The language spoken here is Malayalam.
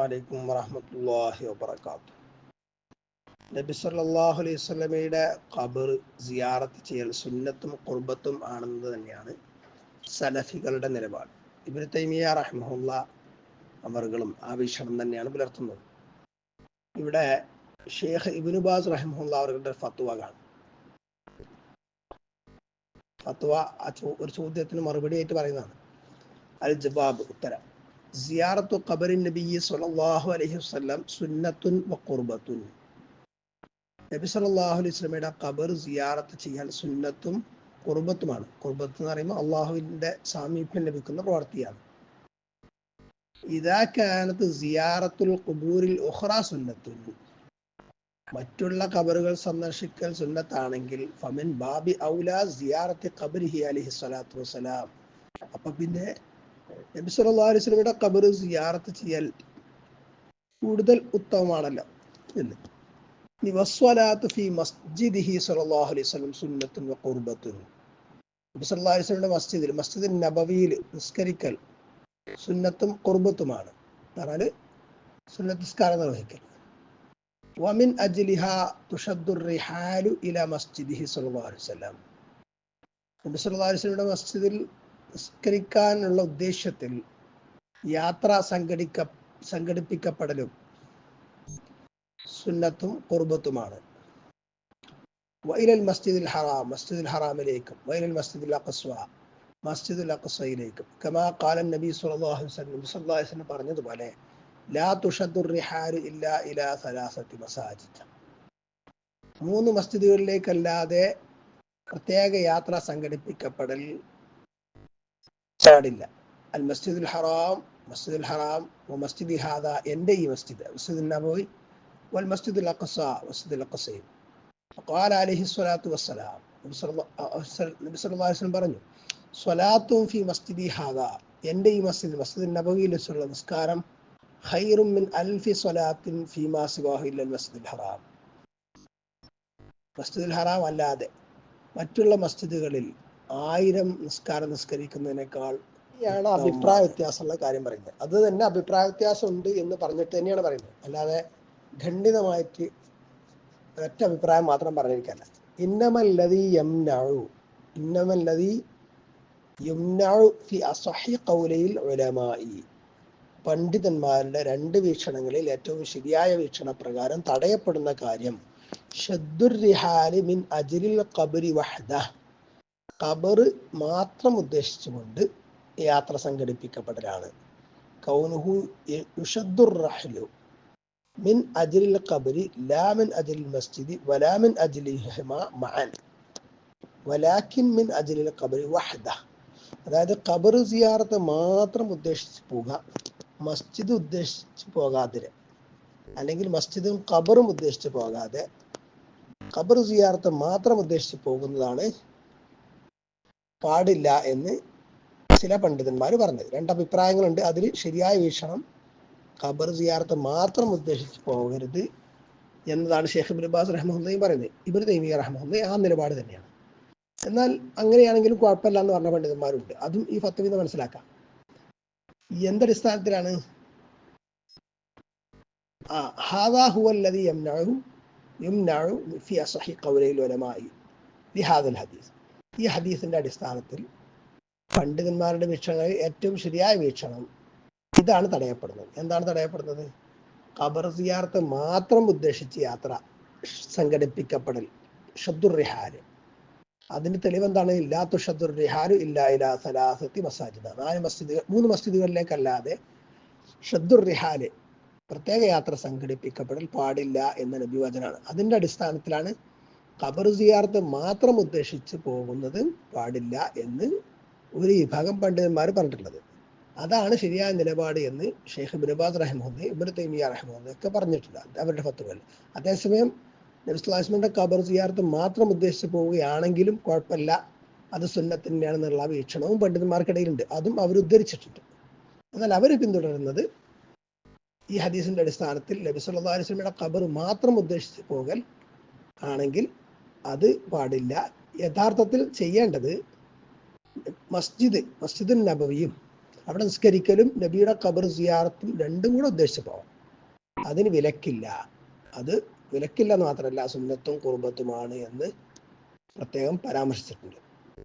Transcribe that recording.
അലൈക്കും വറഹ്മത്തുള്ളാഹി വബറകാതുഹു. നബി സല്ലല്ലാഹു അലൈഹി വസല്ലമയുടെ ഖബർ സിയാറത്ത് ചെയ്യൽ സുന്നത്തും ഖുർബത്തും ആണെന്ന് തന്നെയാണ് സലഫികളുടെ നിലപാട്. ഇബ്നു തൈമിയ്യ റഹിമഹുല്ലാ അവർകളും ആ വീക്ഷണം തന്നെയാണ് പുലർത്തുന്നത്. ഇവിടെ ഷെയ്ഖ് ഇബ്നു ബാസ് റഹിമഹുല്ലാ അവരുടെ ഫത്വ കാണും. ഫത്വ ഒരു ചോദ്യത്തിന് മറുപടി ആയിട്ട് പറയുന്നതാണ്. അൽ ജവാബ്, ഉത്തരം: സിയാറത്തു ഖബറിൻ നബി സ്വല്ലല്ലാഹു അലൈഹി വസല്ലം സുന്നത്തുൻ വ ഖുർബത്തുൻ. നബി സല്ലല്ലാഹു അലൈഹി വസല്ലമയുടെ ഖബർ സിയാറത്ത് ചെയ്യാൻ സുന്നത്തും ഖുർബത്തുമാണ്. ഖുർബത്ത് എന്ന് പറയുമ്പോൾ അള്ളാഹുവിൻ്റെ സാമീപ്യം ലഭിക്കുന്ന പ്രവൃത്തിയാണ്. ഇദാ കാനത്ത് സിയാറത്തുൽ ഖുബൂരിൽ ഉഖ്റാ സുന്നത്തുൻ, മറ്റുള്ള ഖബറുകൾ സന്ദർശിക്കൽ സുന്നത്താണെങ്കിൽ ഫമിൻ ബാബി ഔലാ സിയാറത്തി ഖബരിഹി അലൈഹി സ്വലാത്തു വസ്സലാം, അപ്പൊ പിന്നെ നബി സല്ലല്ലാഹു അലൈഹി വസല്ലമയുടെ ഖബർ സിയാറത്ത് ചെയ്യൽ കൂടുതൽ ഉത്തമമാണല്ലോ എന്ന്. വസ്സലാത്തു ഫീ മസ്ജിദിഹി സ്വല്ലല്ലാഹു അലൈഹി വസല്ലം സുന്നത്തുൻ വ ഖുർബത്തുൻ. നബി സല്ലല്ലാഹു അലൈഹി വസല്ലമയുടെ മസ്ജിദുൻ നബവിയിൽ നിസ്കരിക്കൽ സുന്നത്തും ഖുർബത്തുമാണ്. പറഞ്ഞാൽ സുന്നത്ത് നിസ്കാരം നിർവഹിക്കൽ. വമിൻ അജ്ലിഹാ തുഷദ്ദു റിഹാലു ഇലാ മസ്ജിദിഹി സ്വല്ലല്ലാഹു അലൈഹി വസല്ലം. നബി സല്ലല്ലാഹു അലൈഹി വസല്ലമയുടെ മസ്ജിദിൽ നിസ്കരിക്കാനുള്ള ഉദ്ദേശത്തിൽ യാത്ര സംഘടിപ്പിക്കപ്പെടലും സുന്നത്തും ഖുർബത്തുമാണ്. വഇലൽ മസ്ജിദുൽ ഹറാം, മസ്ജിദുൽ ഹറാമിലേക്കും വഇലൽ മസ്ജിദുൽ അഖ്സ, മസ്ജിദുൽ അഖ്സയിലേക്കും. കമാ ഖാല നബി സ്വല്ലല്ലാഹു അലൈഹി വസല്ലം, നബി സല്ലല്ലാഹു അലൈഹി വസല്ലം പറഞ്ഞതുപോലെ ലാ തുഷദ്ദു റിഹാലു ഇല്ലാ ഇലാ സലാസത്തി മസാജിദ്, 3 മസ്ജിദുകളിലേക്കല്ലാതെ പ്രത്യേക യാത്ര സംഘടിപ്പിക്കപ്പെടൽ പാടില്ല. അൽ മസ്ജിദുൽ ഹറാം, മസ്ജിദുൽ ഹറാം, വ മസ്ജിദി ഹാദാ, എൻ്റെ ഈ മസ്ജിദ്, മസ്ജിദുൻ നബവി, വൽ മസ്ജിദുൽ അഖ്സ, മസ്ജിദുൽ അഖ്സയിൽ. ഖാല അലൈഹി സ്വലാത്തു വസ്സലാം, നബി സല്ലല്ലാഹു അലൈഹി വസല്ലം പറഞ്ഞു, സ്വലാത്തും ഫി മസ്ജിദി ഹാദാ, എൻ്റെ ഈ മസ്ജിദ്, മസ്ജിദുൻ നബവിയിൽ വെച്ചുള്ള നിസ്കാരം ഖൈറും മിൻ അൽഫി സ്വലാത്തിൻ ഫീമാ സിവാഹു ഇല്ലൽ മസ്ജിദുൽ ഹറാം, മസ്ജിദുൽ ഹറാം അല്ലാതെ മറ്റുള്ള മസ്ജിദുകളിൽ 1000 നിസ്കാരം നിസ്കരിക്കുന്നതിനേക്കാൾ ാണ് അഭിപ്രായ വ്യത്യാസമുള്ള കാര്യം പറയുന്നത്. അത് തന്നെ അഭിപ്രായ വ്യത്യാസം ഉണ്ട് എന്ന് പറഞ്ഞിട്ട് തന്നെയാണ് പറയുന്നത്, അല്ലാതെ ഖണ്ഡിതമായിട്ട് ഒറ്റ അഭിപ്രായം മാത്രം പറഞ്ഞിരിക്കല്ല. ഇന്നമല്ലദീ യംനഉ ഫി അസ്ഹി ഖൗലയിൽ ഉലമാഇ, പണ്ഡിതന്മാരുടെ 2 വീക്ഷണങ്ങളിൽ ഏറ്റവും ശരിയായ വീക്ഷണ പ്രകാരം തടയപ്പെടുന്ന കാര്യം ഷദ്ദുർ റിഹാലി മിൻ അജ്ലിൽ ഖബ്രി വഹ്ദഹ്, ഖബർ മാത്രം ഉദ്ദേശിച്ചുകൊണ്ട് യാത്ര സംഘടിപ്പിക്കപ്പെടലാണ്. കൗനുഹു യുഷദ്ദുർ റഹ്ലു മിൻ അജ്ലിൽ ഖബ്രി ലാ മിൻ അജ്ലിൽ മസ്ജിദി വലാ മിൻ അജ്ലിഹിമാ മഅൻ വലാകിൻ മിൻ അജ്ലിൽ ഖബ്രി വഹ്ദഹ്. അതായത് ഖബർ സിയാറത്ത് മാത്രം ഉദ്ദേശിച്ച് പോവുക, മസ്ജിദ് ഉദ്ദേശിച്ച് പോകാതെ, അല്ലെങ്കിൽ മസ്ജിദും ഖബറും ഉദ്ദേശിച്ച് പോകാതെ ഖബർ സിയാറത്ത് മാത്രം ഉദ്ദേശിച്ച് പോകുന്നതാണ് പാടില്ല എന്ന് ചില പണ്ഡിതന്മാർ പറഞ്ഞത്. 2 അഭിപ്രായങ്ങളുണ്ട്. അതിൽ ശരിയായ വീക്ഷണം ഖബർ സിയാറത്ത് മാത്രം ഉദ്ദേശിച്ച് പോകരുത് എന്നതാണ് ഷെയ്ഖ് ഇബ്നു ബാസ് റഹിമഹുല്ലാഹി പറയുന്നത്. ഇബ്നു തൈമിയ്യ റഹിമഹുല്ലാഹി ആ നിലപാട് തന്നെയാണ്. എന്നാൽ അങ്ങനെയാണെങ്കിലും കുഴപ്പമില്ല എന്ന് പറഞ്ഞ പണ്ഡിതന്മാരുണ്ട്. അതും ഈ ഫത്വയിൽ നിന്ന് മനസ്സിലാക്കാം. എന്തടിസ്ഥാനത്തിലാണ്? ഹാദാ ഹുവല്ലദീ യംനഉ ഫി അസ്ഹി ഖൗലയിൽ ഉലമാഇ ലിഹാദൽ ഹദീസ്. ഈ ഹദീസിന്റെ അടിസ്ഥാനത്തിൽ പണ്ഡിതന്മാരുടെ വീക്ഷണങ്ങളിൽ ഏറ്റവും ശരിയായ വീക്ഷണം ഇതാണ് തടയപ്പെടുന്നത്. എന്താണ് തടയപ്പെടുന്നത്? ഖബർ സിയാറത്ത് മാത്രം ഉദ്ദേശിച്ച് യാത്ര സംഘടിപ്പിക്കപ്പെടൽ, ഷദ്ദുർ റിഹാല്. അതിന് തെളിവെന്താണ്? ലാ തുഷദ്ദുർ റിഹാലു ഇല്ലാ ഇലാ സലാസത്തി മസാജിദ്, 3 മസ്ജിദുകളിലേക്കല്ലാതെ ഷദ്ദുർ റിഹാല്, പ്രത്യേക യാത്ര സംഘടിപ്പിക്കപ്പെടൽ പാടില്ല എന്ന നബിവചനാണ്. അതിന്റെ അടിസ്ഥാനത്തിലാണ് ഖബർ സിയാറത്ത് മാത്രം ഉദ്ദേശിച്ച് പോകുന്നത് പാടില്ല എന്ന് ഒരു വിഭാഗം പണ്ഡിതന്മാർ പറഞ്ഞിട്ടുള്ളത്. അതാണ് ശരിയായ നിലപാട് എന്ന് ഷെയ്ഖ് ഇബ്നു ബാസ് റഹിമഹുല്ലാഹി, ഇബ്നു തൈമിയ്യ റഹിമഹുല്ലാഹി ഒക്കെ പറഞ്ഞിട്ടുണ്ട് അവരുടെ ഫത്വകളിൽ. അതേസമയം നബി സല്ലല്ലാഹു അലൈഹി വസല്ലമയുടെ ഖബർ സിയാറത്ത് മാത്രം ഉദ്ദേശിച്ച് പോവുകയാണെങ്കിലും കുഴപ്പമില്ല, അത് സുന്നത്ത് തന്നെയാണെന്നുള്ള വീക്ഷണവും പണ്ഡിതന്മാർക്കിടയിലുണ്ട്. അതും അവർ ഉദ്ധരിച്ചിട്ടുണ്ട്. എന്നാൽ അവർ പിന്തുടരുന്നത് ഈ ഹദീസിന്റെ അടിസ്ഥാനത്തിൽ നബി സല്ലല്ലാഹു അലൈഹി വസല്ലമയുടെ ഖബർ മാത്രം ഉദ്ദേശിച്ച് പോകൽ ആണെങ്കിൽ അത് പാടില്ല. യഥാർത്ഥത്തിൽ ചെയ്യേണ്ടത് മസ്ജിദുൻ നബവിയും അവിടെ നിസ്കരിക്കലും നബിയുടെ ഖബർ സിയാറത്തും 2 കൂടെ ഉദ്ദേശിച്ച് പോകാം. അതിന് വിലക്കില്ല. അത് വിലക്കില്ല എന്ന് മാത്രമല്ല സുന്നത്തും കുർബത്തുമാണ് എന്ന് പ്രത്യേകം പരാമർശിച്ചിട്ടുണ്ട്.